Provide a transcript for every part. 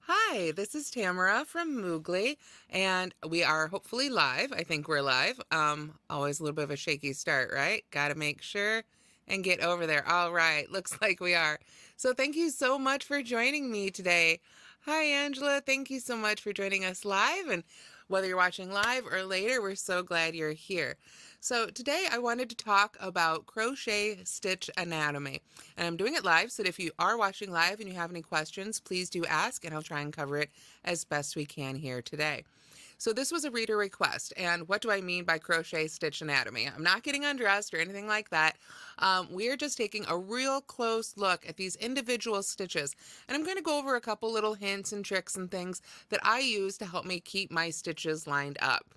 Hi, this is Tamara from Moogly, and we are hopefully live. I think we're live. Always a little bit of a shaky start, right? Got to make sure and get over there. All right, looks like we are. So thank you so much for joining me today. Hi, Angela. Thank you so much for joining us live, and whether you're watching live or later, we're so glad you're here. So today I wanted to talk about crochet stitch anatomy. And I'm doing it live, so if you are watching live and you have any questions, please do ask, and I'll try and cover it as best we can here today. So this was a reader request, and what do I mean by crochet stitch anatomy? I'm not getting undressed or anything like that. We're just taking a real close look at these individual stitches, and I'm going to go over a couple little hints and tricks and things that I use to help me keep my stitches lined up.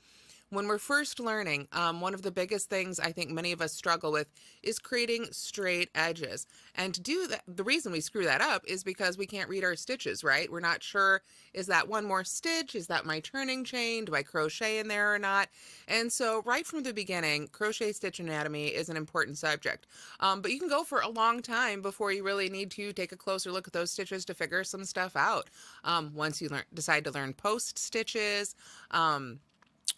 When we're first learning, one of the biggest things I think many of us struggle with is creating straight edges. And to do that, the reason we screw that up is because we can't read our stitches, right? We're not sure, is that one more stitch? Is that my turning chain? Do I crochet in there or not? And so right from the beginning, crochet stitch anatomy is an important subject. But you can go for a long time before you really need to take a closer look at those stitches to figure some stuff out. Once you decide to learn post stitches,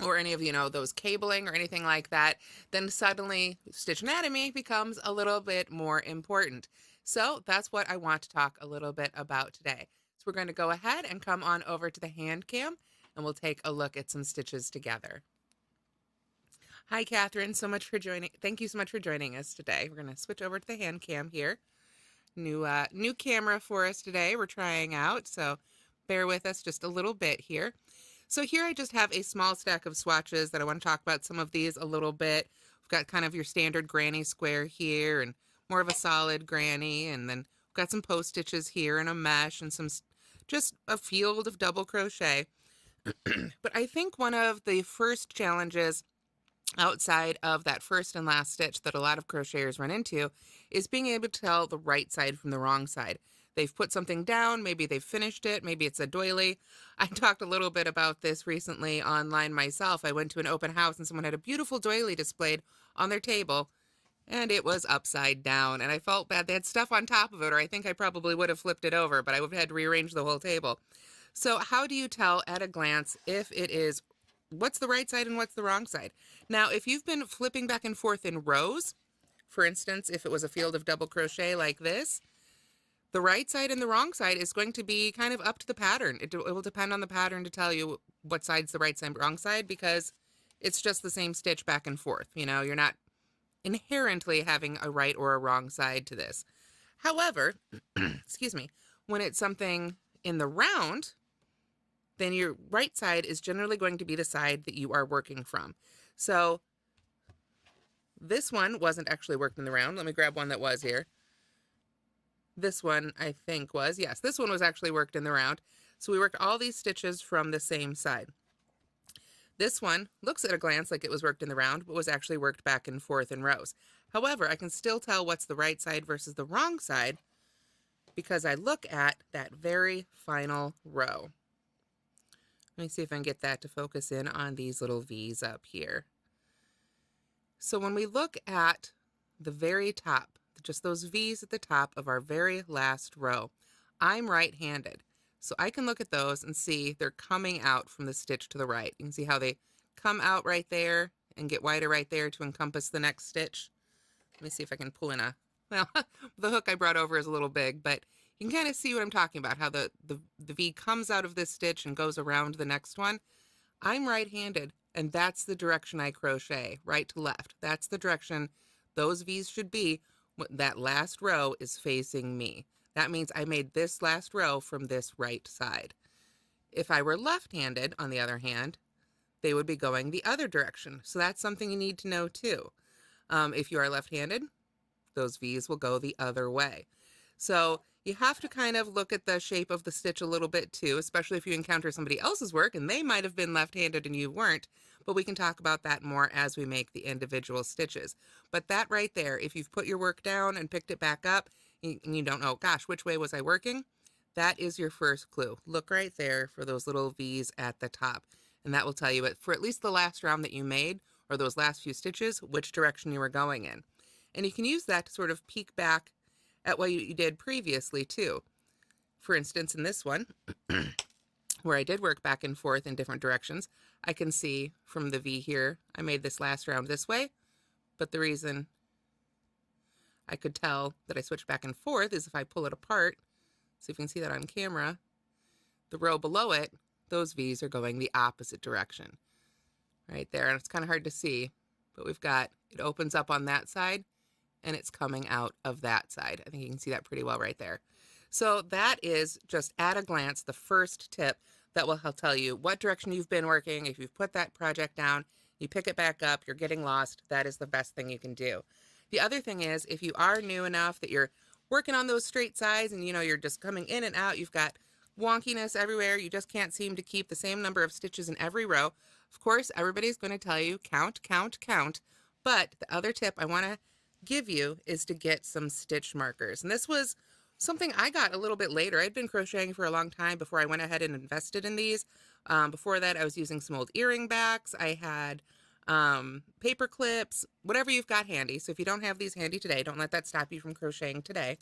or any of, those cabling or anything like that, then suddenly stitch anatomy becomes a little bit more important. So that's what I want to talk a little bit about today. So we're going to go ahead and come on over to the hand cam, and we'll take a look at some stitches together. Hi, Catherine. Thank you so much for joining us today. We're going to switch over to the hand cam here. New camera for us today. We're trying out, so bear with us just a little bit here. So here I just have a small stack of swatches that I want to talk about some of these a little bit. We've got kind of your standard granny square here and more of a solid granny, and then we've got some post stitches here and a mesh and just a field of double crochet. But I think one of the first challenges outside of that first and last stitch that a lot of crocheters run into is being able to tell the right side from the wrong side. They've put something down, maybe they've finished it, maybe it's a doily. I talked a little bit about this recently online myself. I went to an open house and someone had a beautiful doily displayed on their table, and it was upside down, and I felt bad. They had stuff on top of it, or I think I probably would have flipped it over, but I would have had to rearrange the whole table. So how do you tell at a glance if it is what's the right side and what's the wrong side? Now, if you've been flipping back and forth in rows, for instance, if it was a field of double crochet like this, the right side and the wrong side is going to be kind of up to the pattern. It will depend on the pattern to tell you what side's the right side and wrong side, because it's just the same stitch back and forth. You're not inherently having a right or a wrong side to this. However, excuse me, when it's something in the round, then your right side is generally going to be the side that you are working from. So this one wasn't actually worked in the round. Let me grab one that was here. This one, I think, was. Yes, this one was actually worked in the round. So we worked all these stitches from the same side. This one looks at a glance like it was worked in the round, but was actually worked back and forth in rows. However, I can still tell what's the right side versus the wrong side because I look at that very final row. Let me see if I can get that to focus in on these little V's up here. So when we look at the very top, just those V's at the top of our very last row, I'm right-handed. So I can look at those and see they're coming out from the stitch to the right. You can see how they come out right there and get wider right there to encompass the next stitch. Let me see if I can pull in well, the hook I brought over is a little big, but you can kind of see what I'm talking about, how the V comes out of this stitch and goes around the next one. I'm right-handed, and that's the direction I crochet, right to left. That's the direction those V's should be. That last row is facing me. That means I made this last row from this right side. If I were left-handed, on the other hand, they would be going the other direction. So that's something you need to know too. If you are left-handed, those V's will go the other way. So you have to kind of look at the shape of the stitch a little bit too, especially if you encounter somebody else's work and they might have been left-handed and you weren't, but we can talk about that more as we make the individual stitches. But that right there, if you've put your work down and picked it back up and you don't know, gosh, which way was I working? That is your first clue. Look right there for those little V's at the top, and that will tell you, for at least the last round that you made, or those last few stitches, which direction you were going in. And you can use that to sort of peek back at what you did previously too. For instance, in this one, where I did work back and forth in different directions, I can see from the V here, I made this last round this way, but the reason I could tell that I switched back and forth is if I pull it apart, so you can see that on camera, the row below it, those V's are going the opposite direction, right there. And it's kind of hard to see, but we've got, it opens up on that side, and it's coming out of that side. I think you can see that pretty well right there. So that is just at a glance the first tip that will help tell you what direction you've been working. If you've put that project down, you pick it back up, you're getting lost, that is the best thing you can do. The other thing is, if you are new enough that you're working on those straight sides and you're just coming in and out, you've got wonkiness everywhere, you just can't seem to keep the same number of stitches in every row. Of course, everybody's going to tell you count, count, count. But the other tip I want to give you is to get some stitch markers. And this was something I got a little bit later. I'd been crocheting for a long time before I went ahead and invested in these. Before that, I was using some old earring backs. I had paper clips, whatever you've got handy. So if you don't have these handy today, don't let that stop you from crocheting today.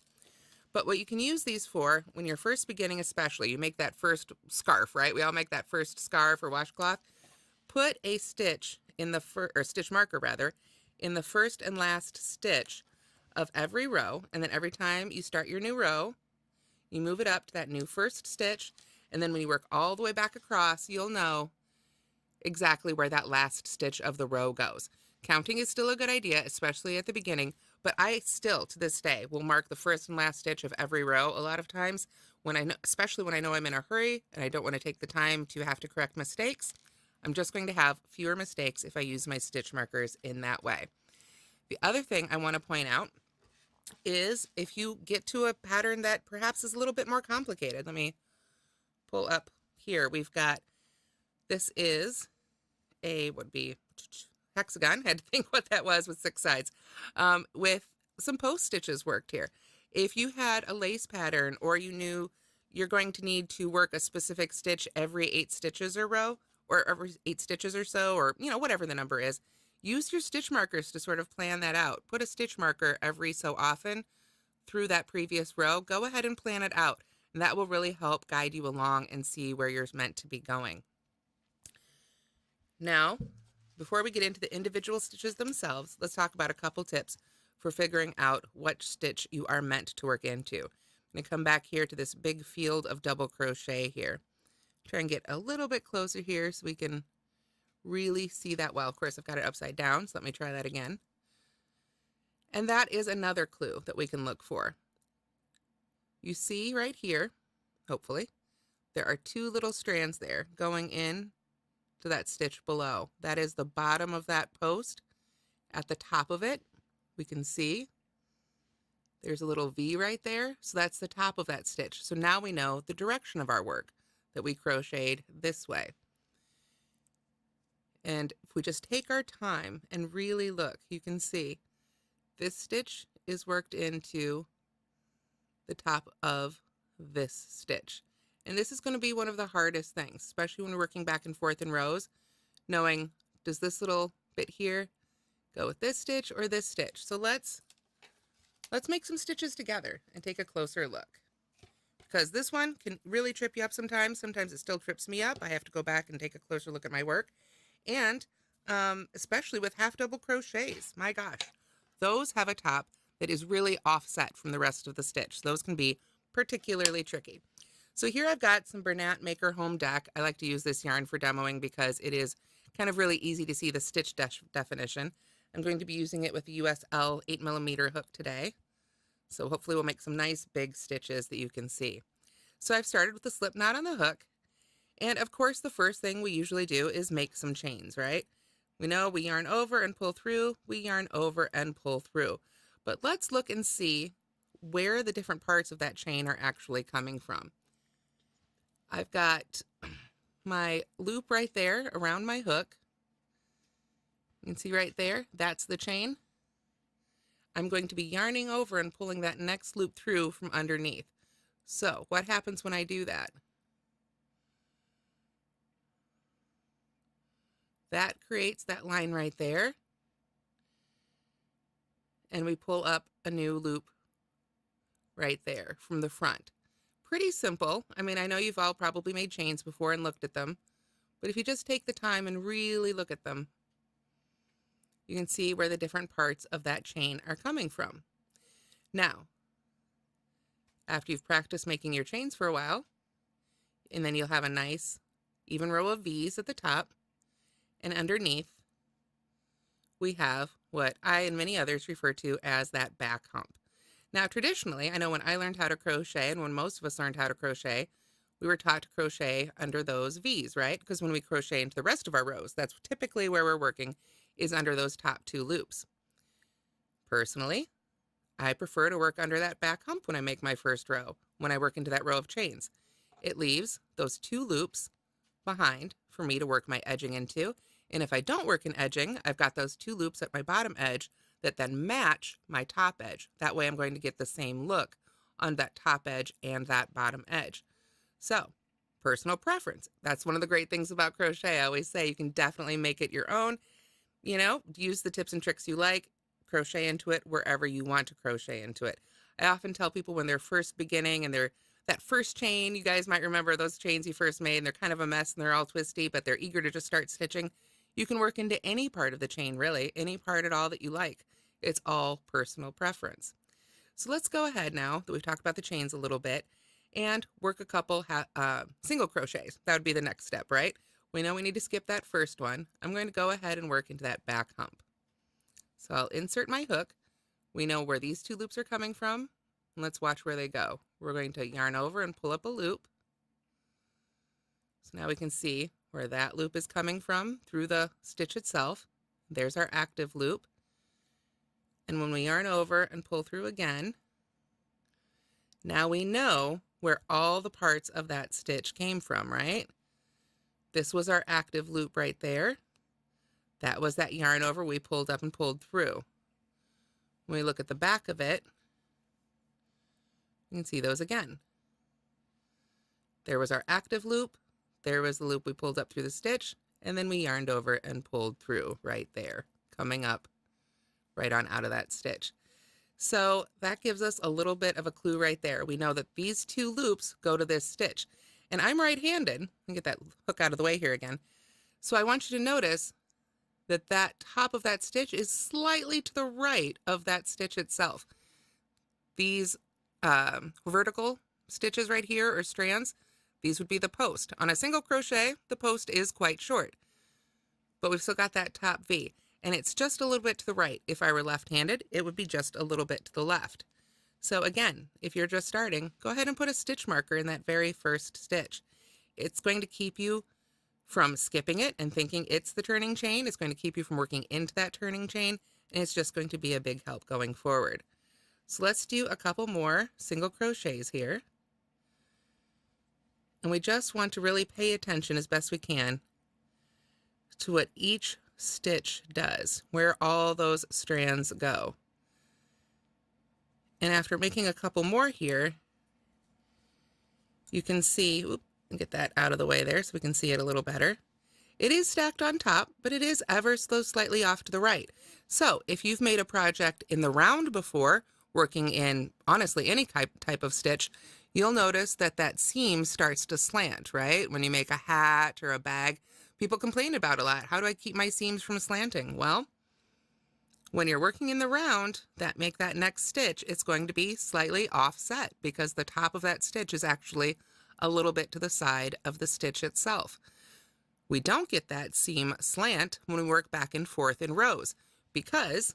But what you can use these for when you're first beginning, especially, you make that first scarf, right? We all make that first scarf or washcloth. Put a stitch in the stitch marker rather, in the first and last stitch of every row, and then every time you start your new row, you move it up to that new first stitch, and then when you work all the way back across, you'll know exactly where that last stitch of the row goes. Counting is still a good idea, especially at the beginning, but I still, to this day, will mark the first and last stitch of every row a lot of times, when I know, especially when I know I'm in a hurry and I don't want to take the time to have to correct mistakes. I'm just going to have fewer mistakes if I use my stitch markers in that way. The other thing I want to point out is if you get to a pattern that perhaps is a little bit more complicated. Let me pull up here. We've got, this is a, would be hexagon. I had to think what that was with 6 sides, with some post stitches worked here. If you had a lace pattern, or you knew you're going to need to work a specific stitch every 8 stitches or row, or every 8 stitches or so, or whatever the number is, use your stitch markers to sort of plan that out. Put a stitch marker every so often through that previous row. Go ahead and plan it out, and that will really help guide you along and see where you're meant to be going. Now, before we get into the individual stitches themselves, let's talk about a couple tips for figuring out what stitch you are meant to work into. I'm going to come back here to this big field of double crochet here. Try and get a little bit closer here so we can really see that well. Of course, I've got it upside down, so let me try that again. And that is another clue that we can look for. You see right here, hopefully, there are 2 little strands there going in to that stitch below. That is the bottom of that post. At the top of it, we can see there's a little V right there. So that's the top of that stitch. So now we know the direction of our work, that we crocheted this way. And if we just take our time and really look, you can see this stitch is worked into the top of this stitch. And this is going to be one of the hardest things, especially when we're working back and forth in rows, knowing, does this little bit here go with this stitch or this stitch? So let's make some stitches together and take a closer look. Because this one can really trip you up sometimes. Sometimes it still trips me up. I have to go back and take a closer look at my work. And especially with half double crochets, my gosh, those have a top that is really offset from the rest of the stitch. Those can be particularly tricky. So here I've got some Bernat Maker Home Deck. I like to use this yarn for demoing because it is kind of really easy to see the stitch definition. I'm going to be using it with the USL 8mm hook today. So hopefully we'll make some nice big stitches that you can see. So I've started with the slip knot on the hook. And of course, the first thing we usually do is make some chains, right? We know we yarn over and pull through, we yarn over and pull through. But let's look and see where the different parts of that chain are actually coming from. I've got my loop right there around my hook. You can see right there, that's the chain. I'm going to be yarning over and pulling that next loop through from underneath. So what happens when I do that? That creates that line right there. And we pull up a new loop right there from the front. Pretty simple. I mean, I know you've all probably made chains before and looked at them, but if you just take the time and really look at them, you can see where the different parts of that chain are coming from. Now, after you've practiced making your chains for a while, and then you'll have a nice even row of V's at the top, and underneath we have what I and many others refer to as that back hump. Now, traditionally, I know when I learned how to crochet, and when most of us learned how to crochet, we were taught to crochet under those V's, right? Because when we crochet into the rest of our rows, that's typically where we're working, is under those top 2 loops. Personally, I prefer to work under that back hump when I make my first row, when I work into that row of chains. It leaves those 2 loops behind for me to work my edging into. And if I don't work in edging, I've got those 2 loops at my bottom edge that then match my top edge. That way I'm going to get the same look on that top edge and that bottom edge. So, personal preference. That's one of the great things about crochet. I always say you can definitely make it your own. You know, use the tips and tricks you like, crochet into it wherever you want to crochet into it. I often tell people when they're first beginning and they're that first chain, you guys might remember those chains you first made and they're kind of a mess and they're all twisty, but they're eager to just start stitching. You can work into any part of the chain, really, any part at all that you like. It's all personal preference. So let's go ahead now that we've talked about the chains a little bit and work a couple single crochets. That would be the next step, right? We know we need to skip that first one. I'm going to go ahead and work into that back hump. So I'll insert my hook. We know where these 2 loops are coming from. And let's watch where they go. We're going to yarn over and pull up a loop. So now we can see where that loop is coming from through the stitch itself. There's our active loop. And when we yarn over and pull through again, now we know where all the parts of that stitch came from, right? This was our active loop right there. That was that yarn over we pulled up and pulled through. When we look at the back of it, you can see those again. There was our active loop, there was the loop we pulled up through the stitch, and then we yarned over and pulled through right there, coming up right on out of that stitch. So that gives us a little bit of a clue right there. We know that these 2 loops go to this stitch. And I'm right-handed. Let me get that hook out of the way here again. So I want you to notice that that top of that stitch is slightly to the right of that stitch itself. These vertical stitches right here, or strands, these would be the post. On a single crochet, the post is quite short, but we've still got that top V, and it's just a little bit to the right. If I were left-handed, it would be just a little bit to the left. So again, if you're just starting, go ahead and put a stitch marker in that very first stitch. It's going to keep you from skipping it and thinking it's the turning chain. It's going to keep you from working into that turning chain, and it's just going to be a big help going forward. So let's do a couple more single crochets here. And we just want to really pay attention as best we can to what each stitch does, where all those strands go. And after making a couple more here, you can see, get that out of the way there so we can see it a little better. It is stacked on top, but it is ever so slightly off to the right. So if you've made a project in the round before, working in honestly any type of stitch, you'll notice that that seam starts to slant, right? When you make a hat or a bag, people complain about a lot. How do I keep my seams from slanting? Well, when you're working in the round, make that next stitch, it's going to be slightly offset because the top of that stitch is actually a little bit to the side of the stitch itself. We don't get that seam slant when we work back and forth in rows because,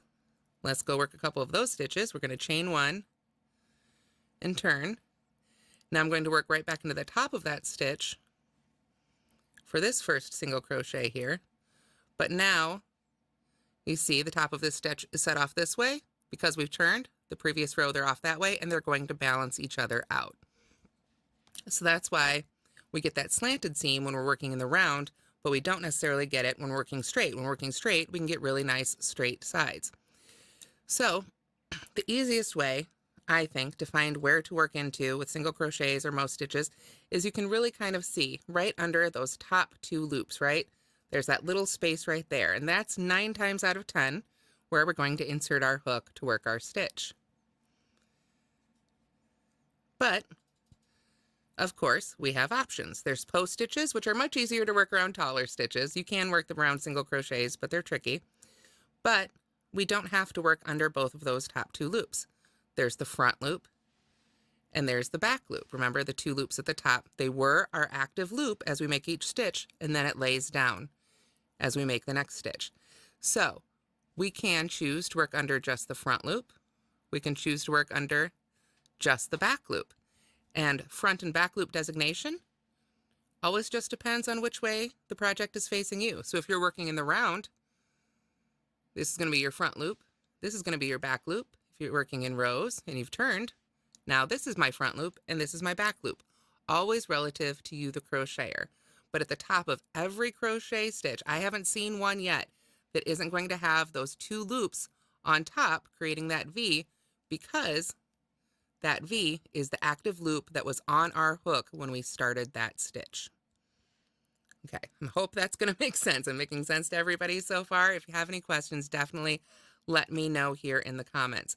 let's go work a couple of those stitches. We're going to chain 1 and turn. Now I'm going to work right back into the top of that stitch for this first single crochet here. But now you see the top of this stitch is set off this way because we've turned. The previous row they're off that way, and they're going to balance each other out. So that's why we get that slanted seam when we're working in the round, but we don't necessarily get it when we're working straight. When we're working straight, we can get really nice straight sides. So the easiest way, I think, to find where to work into with single crochets or most stitches is you can really kind of see right under those top 2 loops, right? There's that little space right there, and that's 9 times out of 10 where we're going to insert our hook to work our stitch. But Of course, we have options. There's post stitches, which are much easier to work around taller stitches. You can work them around single crochets, but they're tricky. But we don't have to work under both of those top two loops. There's the front loop and there's the back loop. Remember the two loops at the top? They were our active loop as we make each stitch, and then it lays down as we make the next stitch. So we can choose to work under just the front loop. We can choose to work under just the back loop. And front and back loop designation always just depends on which way the project is facing you. So if you're working in the round, this is going to be your front loop. This is going to be your back loop. If you're working in rows and you've turned, now this is my front loop and this is my back loop. Always relative to you, the crocheter. But at the top of every crochet stitch, I haven't seen one yet that isn't going to have those two loops on top creating that V, because that V is the active loop that was on our hook when we started that stitch. Okay, I hope that's going to make sense. I'm making sense to everybody so far. If you have any questions, definitely let me know here in the comments.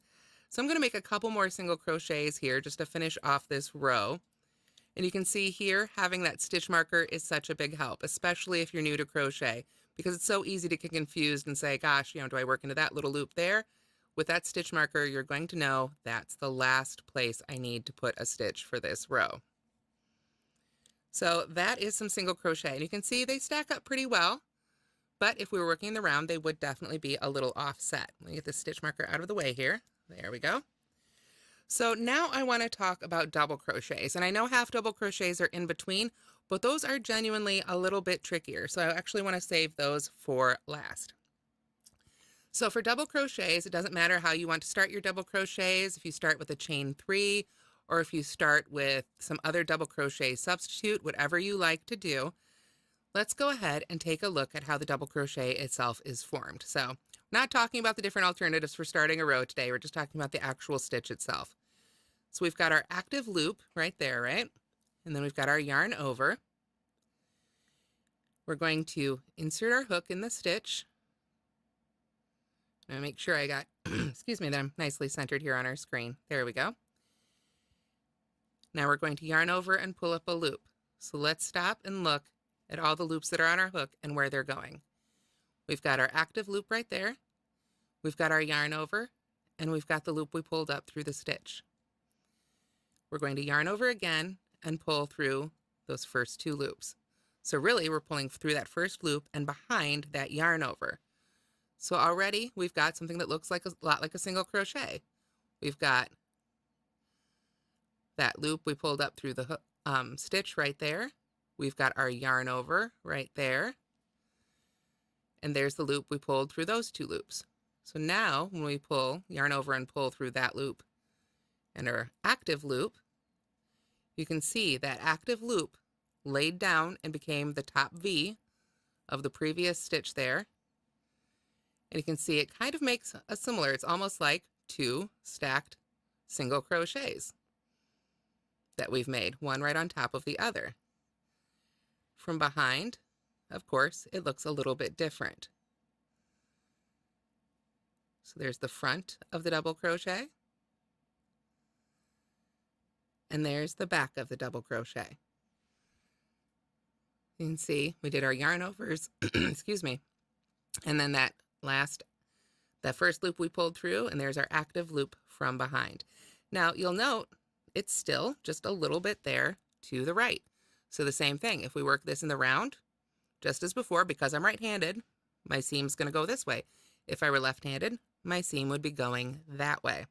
So I'm going to make a couple more single crochets here just to finish off this row. And you can see here, having that stitch marker is such a big help, especially if you're new to crochet, because it's so easy to get confused and say, gosh, you know, do I work into that little loop there? With that stitch marker, you're going to know that's the last place I need to put a stitch for this row. So that is some single crochet. And you can see they stack up pretty well, but if we were working in the round, they would definitely be a little offset. Let me get the stitch marker out of the way here. There we go. So now I want to talk about double crochets. And I know half double crochets are in between, but those are genuinely a little bit trickier. So I actually want to save those for last. So for double crochets, it doesn't matter how you want to start your double crochets. If you start with a chain 3, or if you start with some other double crochet substitute, whatever you like to do, let's go ahead and take a look at how the double crochet itself is formed. So I'm not talking about the different alternatives for starting a row today. We're just talking about the actual stitch itself. So we've got our active loop right there, right? And then we've got our yarn over. We're going to insert our hook in the stitch. And make sure I got, excuse me, that I'm nicely centered here on our screen. There we go. Now we're going to yarn over and pull up a loop. So let's stop and look at all the loops that are on our hook and where they're going. We've got our active loop right there. We've got our yarn over, and we've got the loop we pulled up through the stitch. We're going to yarn over again and pull through those first two loops. So really we're pulling through that first loop and behind that yarn over. So already we've got something that looks like a lot like a single crochet. We've got that loop we pulled up through the stitch right there. We've got our yarn over right there. And there's the loop we pulled through those two loops. So now when we pull, yarn over and pull through that loop and our active loop, you can see that active loop laid down and became the top V of the previous stitch there. And you can see it kind of makes a similar, it's almost like two stacked single crochets that we've made, one right on top of the other. From behind, of course, it looks a little bit different. So there's the front of the double crochet, and there's the back of the double crochet. You can see we did our yarn overs, excuse me, and then that first loop we pulled through, and there's our active loop from behind. Now you'll note it's still just a little bit there to the right. So the same thing, if we work this in the round, just as before, because I'm right-handed, my seam's going to go this way. If I were left-handed, my seam would be going that way.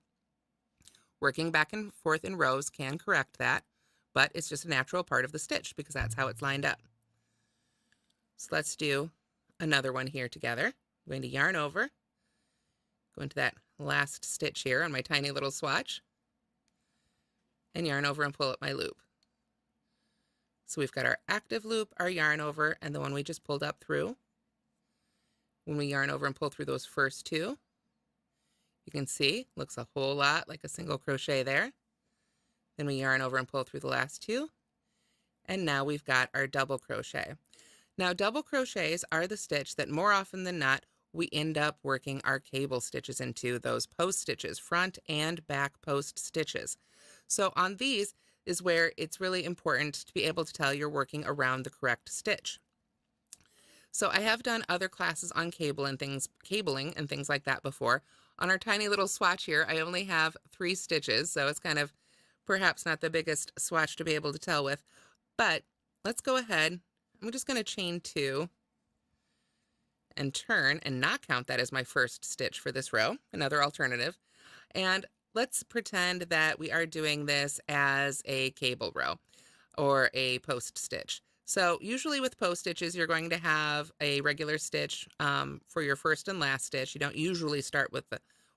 Working back and forth in rows can correct that, but it's just a natural part of the stitch because that's how it's lined up. So let's do another one here together. I'm going to yarn over, go into that last stitch here on my tiny little swatch, and yarn over and pull up my loop. So we've got our active loop, our yarn over, and the one we just pulled up through. When we yarn over and pull through those first two, you can see looks a whole lot like a single crochet there. Then we yarn over and pull through the last two, and now we've got our double crochet. Now double crochets are the stitch that more often than not we end up working our cable stitches into, those post stitches, front and back post stitches. So on these, is where it's really important to be able to tell you're working around the correct stitch. So I have done other classes on cabling and things like that before. On our tiny little swatch here, I only have 3 stitches, so it's kind of perhaps not the biggest swatch to be able to tell with. But let's go ahead. I'm just going to chain 2 and turn and not count that as my first stitch for this row, another alternative. And let's pretend that we are doing this as a cable row or a post stitch. So usually with post stitches, you're going to have a regular stitch for your first and last stitch. You don't usually start with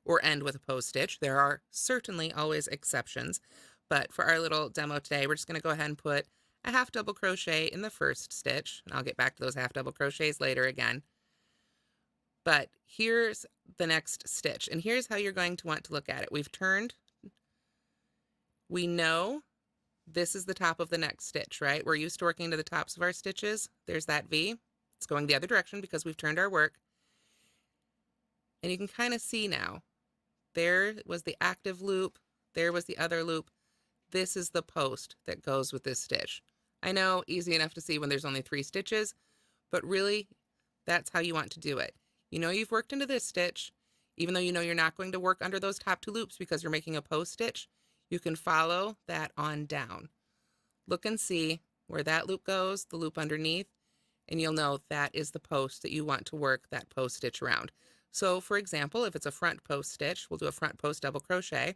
or end with a post stitch. There are certainly always exceptions, but for our little demo today, we're just going to go ahead and put a half double crochet in the first stitch. And I'll get back to those half double crochets later again. But here's the next stitch, and here's how you're going to want to look at it. We've turned. We know this is the top of the next stitch, right? We're used to working to the tops of our stitches. There's that V. It's going the other direction because we've turned our work. And you can kind of see now, there was the active loop, there was the other loop. This is the post that goes with this stitch. I know, easy enough to see when there's only 3 stitches, but really, that's how you want to do it. You know you've worked into this stitch, even though you know you're not going to work under those top 2 loops because you're making a post stitch. You can follow that on down. Look and see where that loop goes, the loop underneath, and you'll know that is the post that you want to work that post stitch around. So for example, if it's a front post stitch, we'll do a front post double crochet. I'm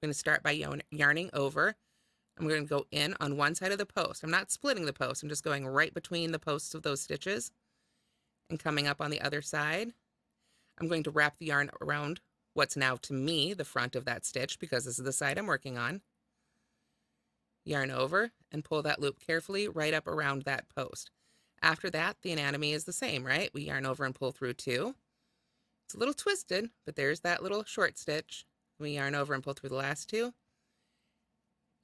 going to start by yarning over. I'm going to go in on one side of the post. I'm not splitting the post. I'm just going right between the posts of those stitches and coming up on the other side. I'm going to wrap the yarn around what's now to me the front of that stitch because this is the side I'm working on. Yarn over and pull that loop carefully right up around that post. After that, the anatomy is the same, right? We yarn over and pull through 2. It's a little twisted, but there's that little short stitch. We yarn over and pull through the last 2.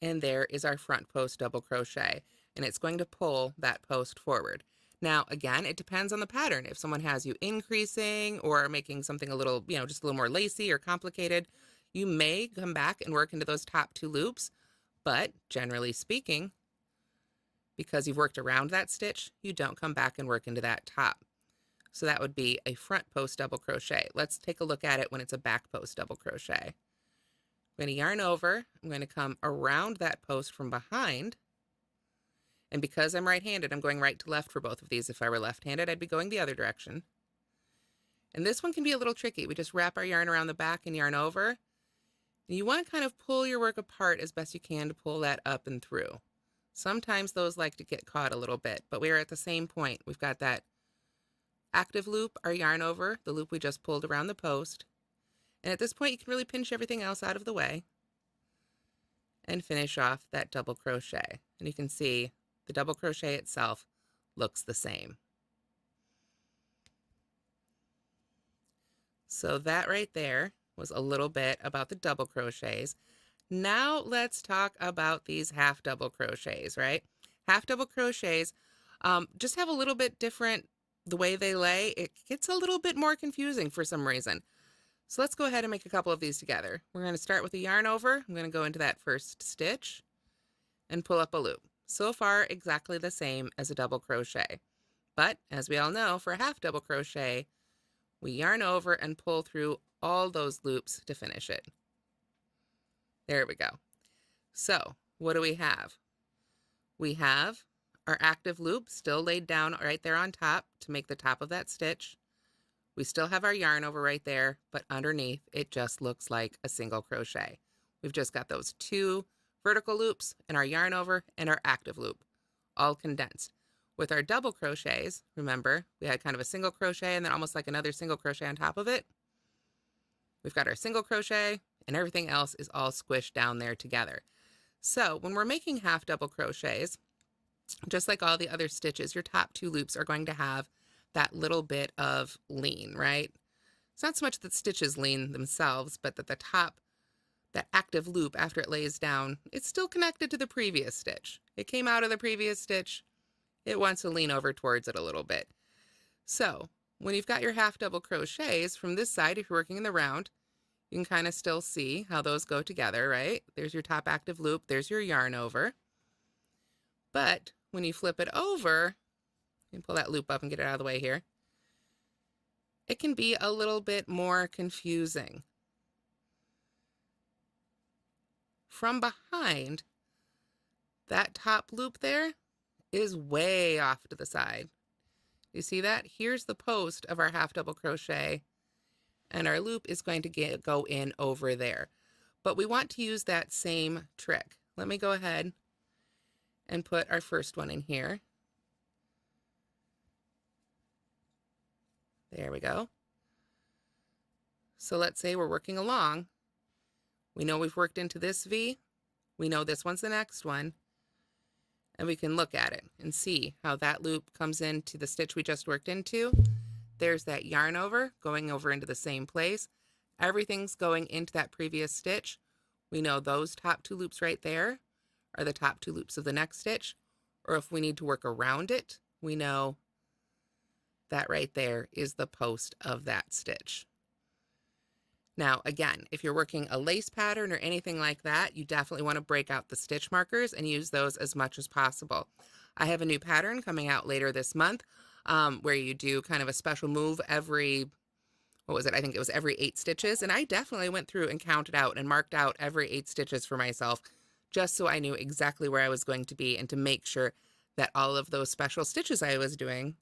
And there is our front post double crochet, and it's going to pull that post forward. Now, again, it depends on the pattern. If someone has you increasing or making something a little, just a little more lacy or complicated, you may come back and work into those top 2 loops. But generally speaking, because you've worked around that stitch, you don't come back and work into that top. So that would be a front post double crochet. Let's take a look at it when it's a back post double crochet. I'm going to yarn over. I'm going to come around that post from behind. And because I'm right-handed, I'm going right to left for both of these. If I were left-handed, I'd be going the other direction. And this one can be a little tricky. We just wrap our yarn around the back and yarn over. And you want to kind of pull your work apart as best you can to pull that up and through. Sometimes those like to get caught a little bit, but we're at the same point. We've got that active loop, our yarn over, the loop we just pulled around the post. And at this point, you can really pinch everything else out of the way and finish off that double crochet. And you can see the double crochet itself looks the same. So that right there was a little bit about the double crochets. Now let's talk about these half double crochets, right? Half double crochets just have a little bit different, the way they lay. It gets a little bit more confusing for some reason. So let's go ahead and make a couple of these together. We're going to start with a yarn over. I'm going to go into that first stitch and pull up a loop. So far, exactly the same as a double crochet. But as we all know, for a half double crochet, we yarn over and pull through all those loops to finish it. There we go. So what do we have? We have our active loop still laid down right there on top to make the top of that stitch. We still have our yarn over right there, but underneath it just looks like a single crochet. We've just got those 2 vertical loops and our yarn over and our active loop all condensed. With our double crochets, remember, we had kind of a single crochet and then almost like another single crochet on top of it. We've got our single crochet and everything else is all squished down there together. So when we're making half double crochets, just like all the other stitches, your top 2 loops are going to have that little bit of lean, right? It's not so much that stitches lean themselves, but that the top, that active loop after it lays down, it's still connected to the previous stitch. It came out of the previous stitch. It wants to lean over towards it a little bit. So when you've got your half double crochets from this side, if you're working in the round, You can kind of still see how those go together, right? There's your top active loop, there's your yarn over. But when you flip it over, you can pull that loop up and get it out of the way here, it can be a little bit more confusing. From behind, that top loop there is way off to the side. You see that? Here's the post of our half double crochet, and our loop is going to go in over there. But we want to use that same trick. Let me go ahead and put our first one in here. There we go. So let's say we're working along. We know we've worked into this V. We know this one's the next one. And we can look at it and see how that loop comes into the stitch we just worked into. There's that yarn over going over into the same place. Everything's going into that previous stitch. We know those top two loops right there are the top two loops of the next stitch. Or if we need to work around it, we know that right there is the post of that stitch. Now, again, if you're working a lace pattern or anything like that, you definitely want to break out the stitch markers and use those as much as possible. I have a new pattern coming out later this month where you do kind of a special move every, what was it? I think it was every 8 stitches. And I definitely went through and counted out and marked out every 8 stitches for myself, just so I knew exactly where I was going to be and to make sure that all of those special stitches I was doing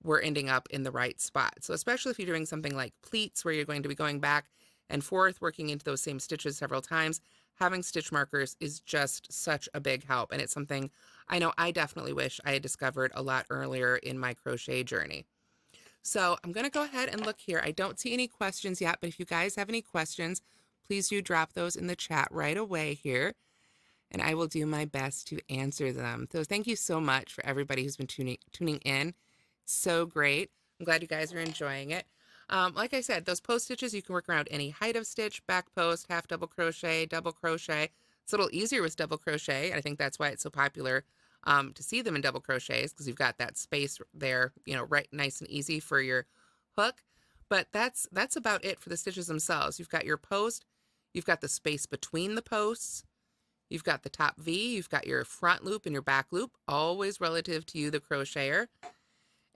were ending up in the right spot. So especially if you're doing something like pleats where you're going to be going back and forth, working into those same stitches several times, having stitch markers is just such a big help. And it's something I know I definitely wish I had discovered a lot earlier in my crochet journey. So I'm going to go ahead and look here. I don't see any questions yet, but if you guys have any questions, please do drop those in the chat right away here, and I will do my best to answer them. So thank you so much for everybody who's been tuning in. So great. I'm glad you guys are enjoying it. Like I said, those post stitches, you can work around any height of stitch, back post, half double crochet, double crochet. It's a little easier with double crochet. I think that's why it's so popular to see them in double crochets, because you've got that space there, you know, right, nice and easy for your hook. But that's about it for the stitches themselves. You've got your post, you've got the space between the posts, you've got the top V, you've got your front loop and your back loop, always relative to you, the crocheter.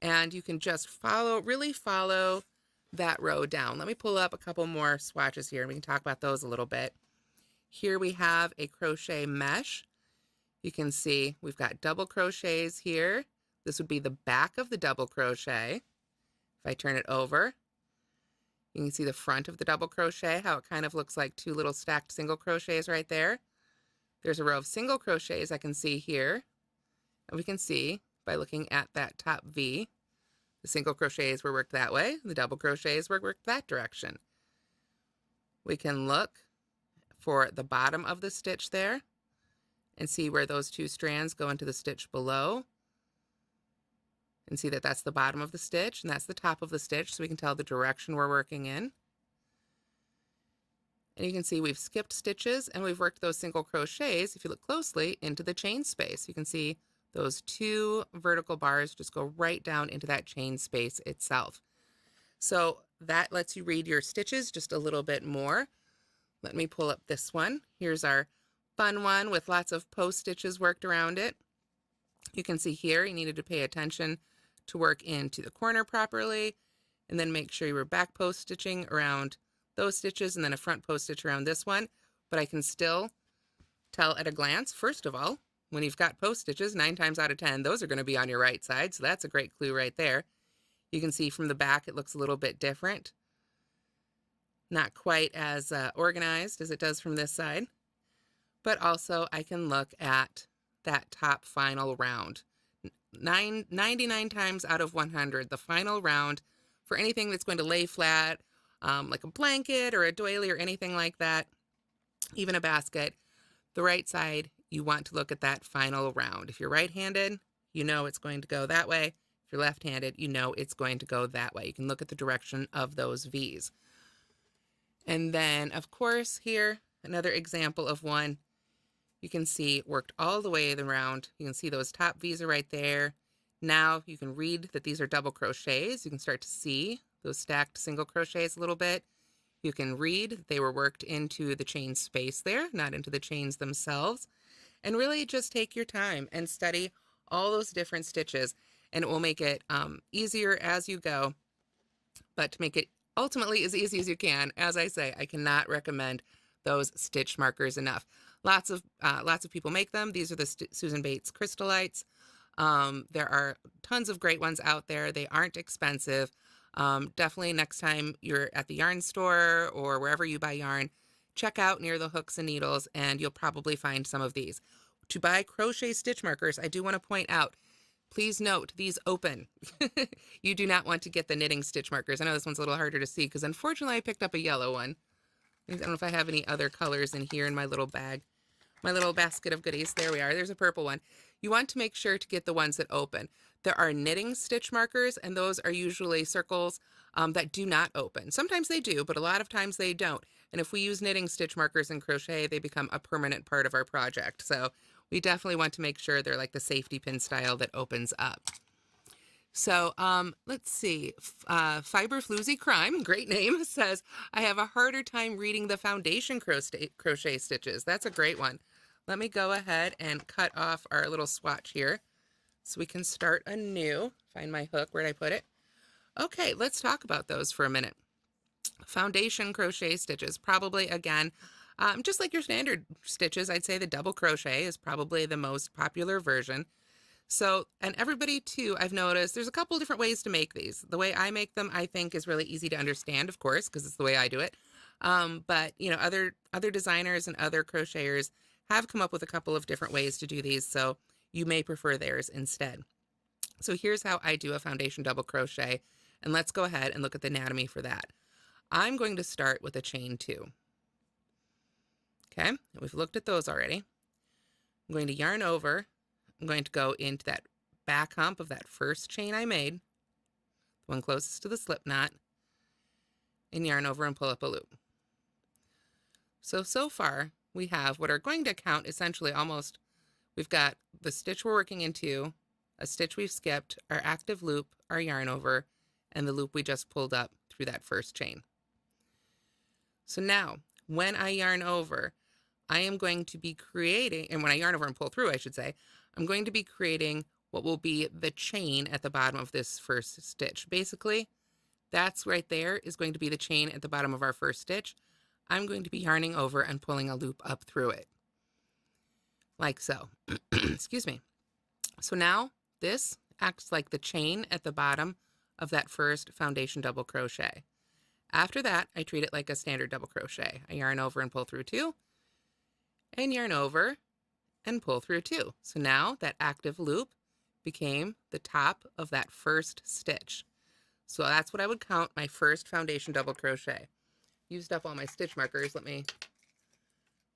And you can just really follow that row down. Let me pull up a couple more swatches here and we can talk about those a little bit. Here we have a crochet mesh. You can see we've got double crochets here. This would be the back of the double crochet. If I turn it over, you can see the front of the double crochet, how it kind of looks like 2 little stacked single crochets right there. There's a row of single crochets I can see here. And we can see by looking at that top V, the single crochets were worked that way, the double crochets were worked that direction. We can look for the bottom of the stitch there and see where those 2 strands go into the stitch below, and see that that's the bottom of the stitch and that's the top of the stitch, so we can tell the direction we're working in. And you can see we've skipped stitches and we've worked those single crochets, if you look closely, into the chain space. You can see those 2 vertical bars just go right down into that chain space itself. So that lets you read your stitches just a little bit more. Let me pull up this one. Here's our fun one with lots of post stitches worked around it. You can see here you needed to pay attention to work into the corner properly, and then make sure you were back post stitching around those stitches and then a front post stitch around this one. But I can still tell at a glance, first of all, when you've got post stitches, 9 times out of 10, those are going to be on your right side. So that's a great clue right there. You can see from the back, it looks a little bit different. Not quite as organized as it does from this side. But also I can look at that top final round. 99 times out of 100, the final round for anything that's going to lay flat, like a blanket or a doily or anything like that, even a basket, the right side, you want to look at that final round. If you're right-handed, you know it's going to go that way. If you're left-handed, you know it's going to go that way. You can look at the direction of those V's. And then, of course, here, another example of one. You can see worked all the way around. You can see those top V's are right there. Now you can read that these are double crochets. You can start to see those stacked single crochets a little bit. You can read they were worked into the chain space there, not into the chains themselves. And really just take your time and study all those different stitches, and it will make it easier as you go. But to make it ultimately as easy as you can, as I say, I cannot recommend those stitch markers enough. Lots of people make them. These are the Susan Bates Crystalites. There are tons of great ones out there. They aren't expensive. Definitely next time you're at the yarn store or wherever you buy yarn, check out near the hooks and needles, and you'll probably find some of these. To buy crochet stitch markers, I do want to point out, please note these open. You do not want to get the knitting stitch markers. I know this one's a little harder to see because unfortunately I picked up a yellow one. I don't know if I have any other colors in here in my little bag. My little basket of goodies. There we are. There's a purple one. You want to make sure to get the ones that open. There are knitting stitch markers, and those are usually circles that do not open. Sometimes they do, but a lot of times they don't. And if we use knitting stitch markers in crochet, they become a permanent part of our project. So we definitely want to make sure they're like the safety pin style that opens up. So let's see. Fiber Floozy Crime, great name, says, I have a harder time reading the foundation crochet stitches. That's a great one. Let me go ahead and cut off our little swatch here so we can start anew. Find my hook. Where'd I put it? Okay, let's talk about those for a minute. Foundation crochet stitches, probably, again, just like your standard stitches, I'd say the double crochet is probably the most popular version. So, and everybody too, I've noticed there's a couple different ways to make these. The way I make them, I think, is really easy to understand, of course, because it's the way I do it. But, you know, other designers and other crocheters have come up with a couple of different ways to do these, so you may prefer theirs instead. So here's how I do a foundation double crochet, and let's go ahead and look at the anatomy for that. I'm going to start with a chain 2. Okay, we've looked at those already. I'm going to yarn over. I'm going to go into that back hump of that first chain I made, the one closest to the slip knot, and yarn over and pull up a loop. So far, we have what are going to count essentially almost, we've got the stitch we're working into, a stitch we've skipped, our active loop, our yarn over, and the loop we just pulled up through that first chain. So now, when I yarn over, I am going to be creating, and when I yarn over and pull through, I should say, I'm going to be creating what will be the chain at the bottom of this first stitch. Basically, that's right there is going to be the chain at the bottom of our first stitch. I'm going to be yarning over and pulling a loop up through it, like so. Excuse me. So now this acts like the chain at the bottom of that first foundation double crochet. After that, I treat it like a standard double crochet. I yarn over and pull through 2, and yarn over and pull through 2. So now that active loop became the top of that first stitch. So that's what I would count my first foundation double crochet. Used up all my stitch markers. Let me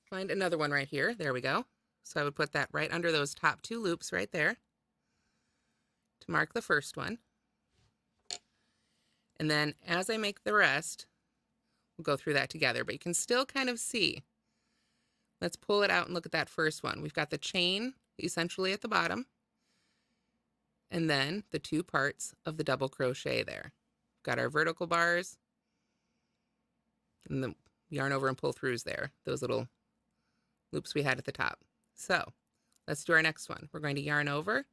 find another one right here. There we go. So I would put that right under those top 2 loops right there to mark the first one. And then as I make the rest, we'll go through that together, but you can still kind of see. Let's pull it out and look at that first one. We've got the chain essentially at the bottom, and then the 2 parts of the double crochet there. We've got our vertical bars, and the yarn over and pull throughs there, those little loops we had at the top. So let's do our next one. We're going to yarn over.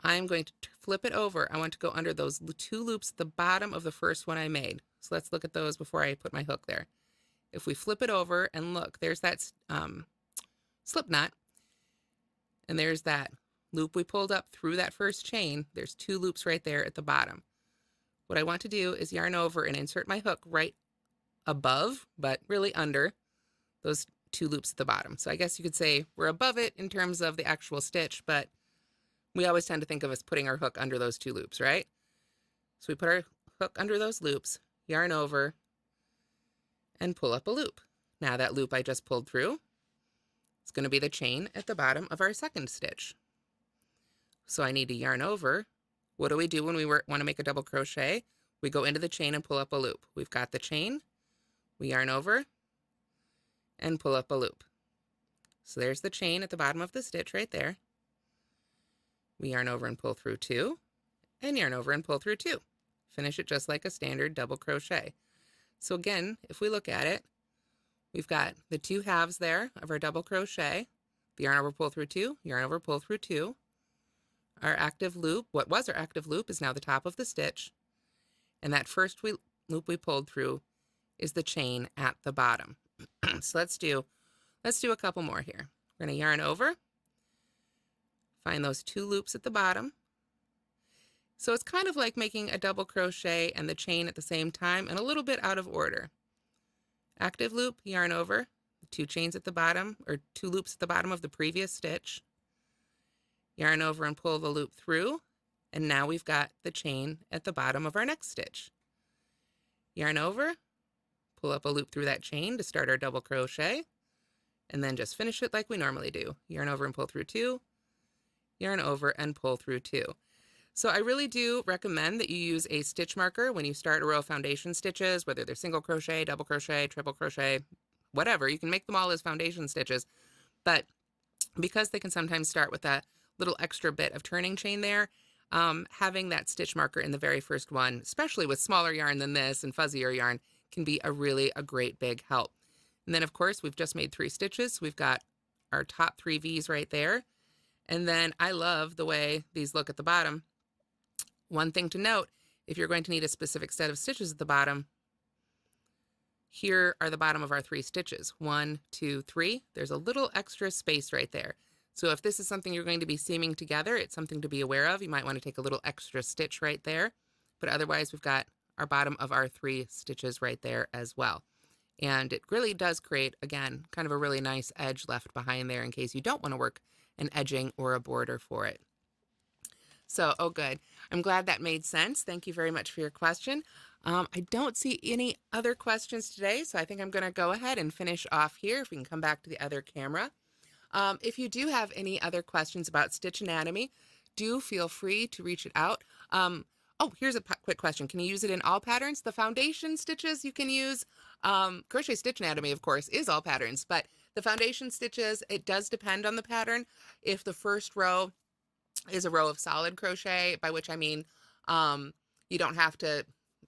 I'm going to flip it over. I want to go under those 2 loops at the bottom of the first one I made. So let's look at those before I put my hook there. If we flip it over and look, there's that slip knot, and there's that loop we pulled up through that first chain. There's 2 loops right there at the bottom. What I want to do is yarn over and insert my hook right above, but really under those 2 loops at the bottom. So I guess you could say we're above it in terms of the actual stitch, but we always tend to think of us putting our hook under those 2 loops, right? So we put our hook under those loops, yarn over, and pull up a loop. Now that loop I just pulled through is going to be the chain at the bottom of our second stitch. So I need to yarn over. What do we do when we want to make a double crochet? We go into the chain and pull up a loop. We've got the chain, we yarn over, and pull up a loop. So there's the chain at the bottom of the stitch right there. We yarn over and pull through 2, and yarn over and pull through 2. Finish it just like a standard double crochet. So again, if we look at it, we've got the 2 halves there of our double crochet, the yarn over, pull through 2, yarn over, pull through 2. Our active loop, what was our active loop, is now the top of the stitch, and that first loop we pulled through is the chain at the bottom. So let's do a couple more here. We're going to yarn over, find those 2 loops at the bottom. So it's kind of like making a double crochet and the chain at the same time, and a little bit out of order. Active loop, yarn over, 2 chains at the bottom, or 2 loops at the bottom of the previous stitch. Yarn over and pull the loop through, and now we've got the chain at the bottom of our next stitch. Yarn over, pull up a loop through that chain to start our double crochet, and then just finish it like we normally do. Yarn over and pull through 2, yarn over and pull through 2. So I really do recommend that you use a stitch marker when you start a row of foundation stitches, whether they're single crochet, double crochet, triple crochet, whatever. You can make them all as foundation stitches, but because they can sometimes start with that little extra bit of turning chain there, having that stitch marker in the very first one, especially with smaller yarn than this and fuzzier yarn, can be a great big help. And then of course we've just made 3 stitches. We've got our top 3 V's right there. And then I love the way these look at the bottom. One thing to note, if you're going to need a specific set of stitches at the bottom, here are the bottom of our 3 stitches. 1, 2, 3. There's a little extra space right there. So if this is something you're going to be seaming together, it's something to be aware of. You might want to take a little extra stitch right there. But otherwise, we've got our bottom of our 3 stitches right there as well. And it really does create, again, kind of a really nice edge left behind there in case you don't want to work an edging or a border for it. So, oh good. I'm glad that made sense. Thank you very much for your question. I don't see any other questions today, so I think I'm going to go ahead and finish off here. If we can come back to the other camera. If you do have any other questions about stitch anatomy, do feel free to reach it out. Oh, here's a quick question. Can you use it in all patterns? The foundation stitches you can use. Crochet stitch anatomy, of course, is all patterns, but the foundation stitches, it does depend on the pattern. If the first row is a row of solid crochet, by which I mean you don't have to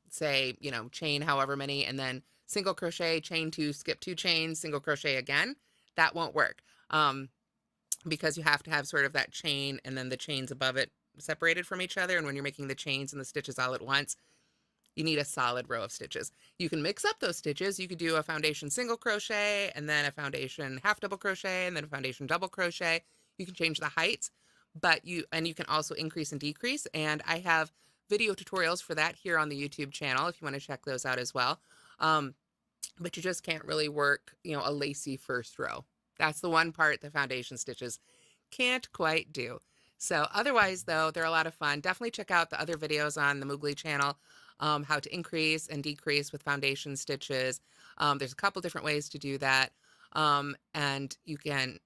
say, you know, chain however many and then single crochet, chain 2, skip 2 chains, single crochet again. That won't work because you have to have sort of that chain and then the chains above it separated from each other. And when you're making the chains and the stitches all at once, you need a solid row of stitches. You can mix up those stitches. You could do a foundation single crochet and then a foundation half double crochet and then a foundation double crochet. You can change the heights, but you can also increase and decrease. And I have video tutorials for that here on the YouTube channel if you want to check those out as well. But you just can't really work, you know, a lacy first row. That's the one part the foundation stitches can't quite do. So otherwise, though, they're a lot of fun. Definitely check out the other videos on the Moogly channel, how to increase and decrease with foundation stitches. There's a couple different ways to do that. And you can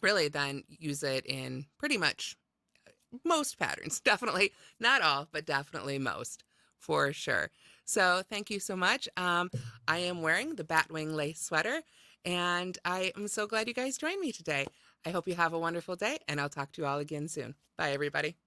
really then use it in pretty much most patterns. Definitely not all, but definitely most for sure. So thank you so much. I am wearing the Batwing lace sweater, and I am so glad you guys joined me today. I hope you have a wonderful day, and I'll talk to you all again soon. Bye, everybody.